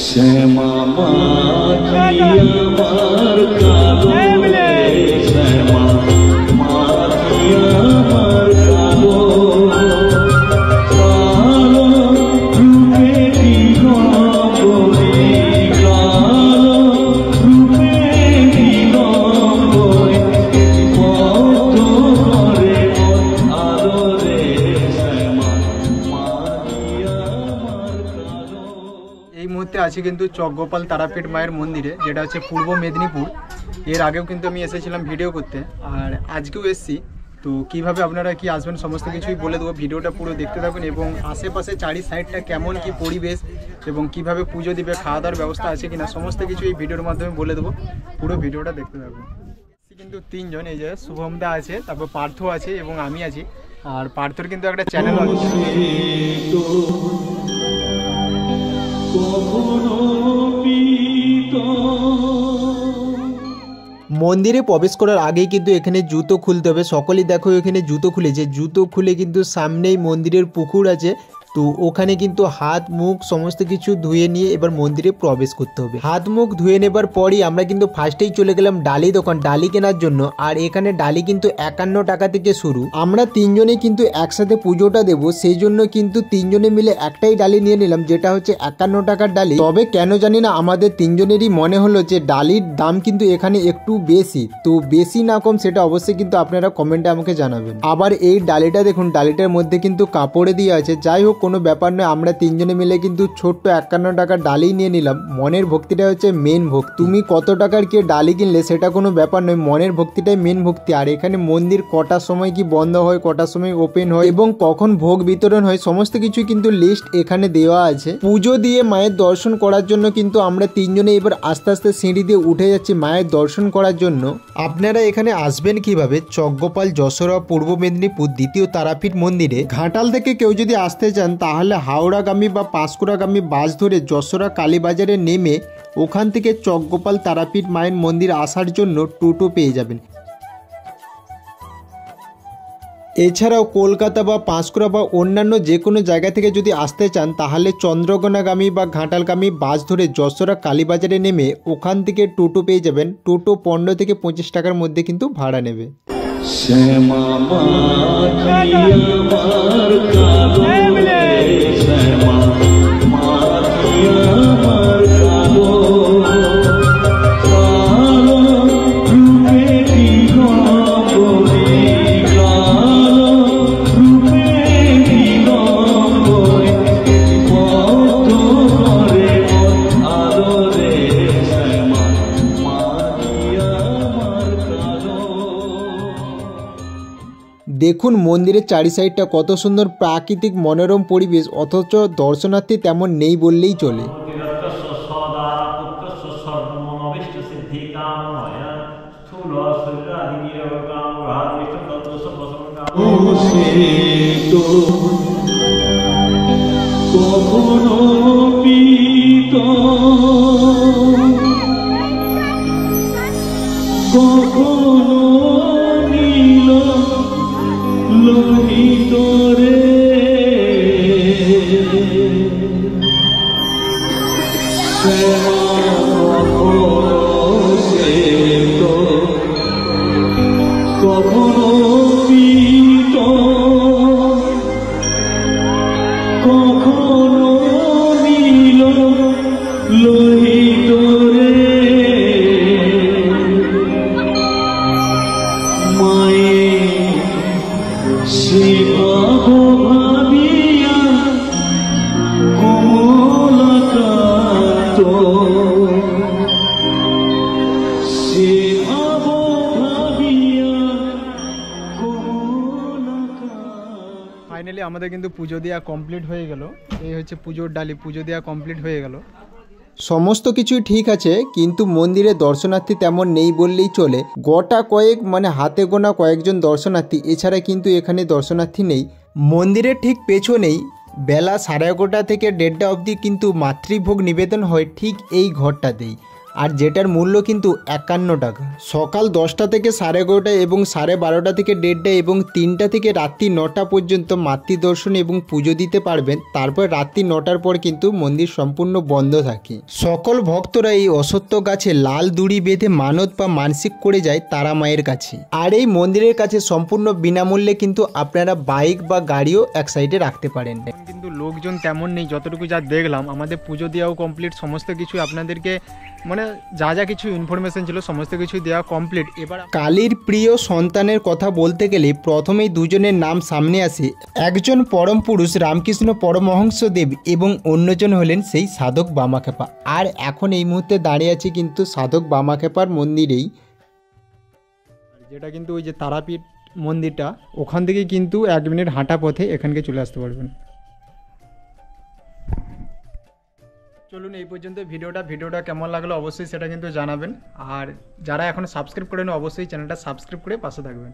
শ্যামা মাখি আমার কালো রে, শ্যামা মাখি আমার কালো, কালো রূপে দিগম্বরে, কালো রূপে দিগম্বরে, কত করে আলো রে, শ্যামা মাখি আমার কালো। এই মুহূর্তে আছি কিন্তু চকগোপাল তারাপীঠ মায়ের মন্দিরে, যেটা হচ্ছে পূর্ব মেদিনীপুর। এর আগেও কিন্তু আমি এসেছিলাম ভিডিও করতে, আর আজকেও এসেছি। তো কিভাবে আপনারা কি আসবেন সমস্ত কিছুই বলে দেবো, ভিডিওটা পুরো দেখতে থাকুন। এবং আশেপাশে চারি সাইডটা কেমন কি পরিবেশ এবং কিভাবে পুজো দিবে, খাওয়া দাওয়ার ব্যবস্থা আছে কিনা, সমস্ত কিছু এই ভিডিওর মাধ্যমে বলে দেবো। পুরো ভিডিওটা দেখতে থাকুন। কিন্তু তিনজন, এই যে শুভমদা আছে, তারপর পার্থ আছে এবং আমি আছি। আর পার্থর কিন্তু একটা চ্যানেল আছে। মন্দিরে প্রবেশ করার আগেই কিন্তু এখানে জুতো খুলতে হবে। সকলেই দেখো এখানে জুতো খুলেছে। জুতো খুলে কিন্তু সামনেই মন্দিরের পুকুর আছে, তো ওখানে কিন্তু হাত মুখ সমস্ত কিছু ধুয়ে নিয়ে এবার মন্দিরে প্রবেশ করতে হবে। হাত মুখ ধুয়ে নেবার পরই আমরা কিন্তু ফার্স্টেই চলে গেলাম ডালি দোকান, ডালি কেনার জন্য। আর এখানে ডালি কিন্তু 51 টাকা থেকে শুরু। আমরা তিনজনে কিন্তু একসাথে পুজোটা দেবো, সেই জন্য কিন্তু তিনজনে মিলে একটাই ডালি নিয়ে নিলাম, যেটা হচ্ছে 51 টাকার ডালি। তবে কেন জানি না আমাদের তিনজনেরই মনে হলো যে ডালির দাম কিন্তু এখানে একটু বেশি। তো বেশি না কম সেটা অবশ্যই কিন্তু আপনারা কমেন্টে আমাকে জানাবেন। আবার এই ডালিটা দেখুন, ডালিটার মধ্যে কিন্তু কাপড়ে দিয়ে আছে। যাই হোক, কোনো ব্যাপার নয়, আমরা তিনজনে মিলে কিন্তু ছোট্ট 51 টাকার ডালি নিয়ে নিলাম। মনের ভক্তিটা হচ্ছে মেন ভক্তি। তুমি কত টাকার কি ডালি কিনলে সেটা কোনো ব্যাপার নয়, মনের ভক্তিটাই মেন ভক্তি। আর এখানে মন্দির কটার সময় কি বন্ধ হয়, কটার সময় ওপেন হয় এবং কখন ভোগ বিতরণ হয়, সমস্ত কিছু কিন্তু লিস্ট এখানে দেওয়া আছে। পুজো দিয়ে মায়ের দর্শন করার জন্য কিন্তু আমরা তিনজনে এবার আস্তে আস্তে সিঁড়ি দিয়ে উঠে যাচ্ছি মায়ের দর্শন করার জন্য। আপনারা এখানে আসবেন কিভাবে? চকগোপাল যশোরা পূর্ব মেদিনীপুর দ্বিতীয় তারাপীঠ মন্দিরে। ঘাটাল থেকে কেউ যদি আসতে চান তাহলে হাওড়াগামী বা পাঁশকুড়াগামী বাস ধরে যশোরা কালীবাজারে নেমে ওখান থেকে চকগোপাল তারাপীঠ মায়ের মন্দির আসার জন্য টোটো পেয়ে যাবেন। এছাড়াও কলকাতা বা পাঁশকুড়া বা অন্যান্য যে কোনো জায়গা থেকে যদি আসতে চান তাহলে চন্দ্রকোনাগামী বা ঘাটালগামী বাস ধরে যশোরা কালীবাজারে নেমে ওখান থেকে টোটো পেয়ে যাবেন। টোটো 15 থেকে 25 টাকার মধ্যে কিন্তু ভাড়া নেবে। শ্যামা মাখি আমার কালো রে, শ্যামা মাখি আমার কালো, কালো রূপে দিগম্বরে, কালো রূপে দিগম্বরে, কত করে আলো রে, শ্যামা মাখি আমার কালো। দেখুন মন্দিরের চারি সাইডটা কত সুন্দর প্রাকৃতিক মনোরম পরিবেশ, অথচ দর্শনার্থী তেমন নেই বললেই চলে। কখনো পীত কখনো নীল লোহিত রে, কখনো পীত কখনো নীল লোহিত রে, মায়ের সেবা ভাবিয়া কমলাকান্ত, সেবা ভাবিয়া কমলাকান্ত। ফাইনালি আমাদের কিন্তু পুজো দেওয়া কমপ্লিট হয়ে গেল। এই হচ্ছে পুজোর ডালি, পুজো দেওয়া কমপ্লিট হয়ে গেল। সমস্ত কিছুই ঠিক আছে, কিন্তু মন্দিরে দর্শনার্থী তেমন নেই বললেই চলে। গোটা কয়েক মানে হাতে গোনা কয়েকজন দর্শনার্থী, এছাড়া কিন্তু এখানে দর্শনার্থী নেই। মন্দিরের ঠিক পেছনেই বেলা 11:30 থেকে 1:30 অবধি কিন্তু মাতৃভোগ নিবেদন হয় ঠিক এই ঘরটাতেই। আর যেটার মূল্য কিন্তু 51 টাকা। সকাল 10টা থেকে 11:30 এবং 12:30 থেকে 1:30 এবং 3টা থেকে রাত্রি 9টা পর্যন্ত মাতৃ দর্শন এবং পুজো দিতে পারবেন। তারপর রাত্রি 9টার পর কিন্তু মন্দির সম্পূর্ণ বন্ধ থাকে। সকল ভক্তরা এই অশ্বত্থ গাছে লাল দড়ি বেঁধে মানত বা মানসিক করে যায় তারা মায়ের কাছে। আর এই মন্দিরের কাছে সম্পূর্ণ বিনামূল্যে কিন্তু আপনারা বাইক বা গাড়িও এক সাইডে রাখতে পারেন। কিন্তু লোকজন তেমন নেই, যতটুকু যা দেখলাম। আমাদের পুজো দেওয়াও কমপ্লিট, সমস্ত কিছু আপনাদেরকে মানে যা যা কিছু ইনফরমেশন ছিল সমস্ত কিছু দেওয়া কমপ্লিট। এবার কালীর প্রিয় সন্তানের কথা বলতে গেলে প্রথমেই দুজনের নাম সামনে আসে। একজন পরম পুরুষ রামকৃষ্ণ পরমহংসদেব এবং অন্যজন হলেন সেই সাধক বামাখ্যাপা। আর এখন এই মুহূর্তে দাঁড়িয়ে আছি কিন্তু সাধক বামাখ্যাপার মন্দিরেই, যেটা কিন্তু ওই যে তারাপীঠ মন্দিরটা, ওখান থেকে কিন্তু 1 মিনিট হাঁটা পথে এখানকে চলে আসতে পারবেন। চলুন এই পর্যন্ত ভিডিওটা কেমন লাগলো অবশ্যই সেটা কিন্তু জানাবেন। আর যারা এখনও সাবস্ক্রাইব করেন অবশ্যই চ্যানেলটা সাবস্ক্রাইব করে পাশে থাকবেন।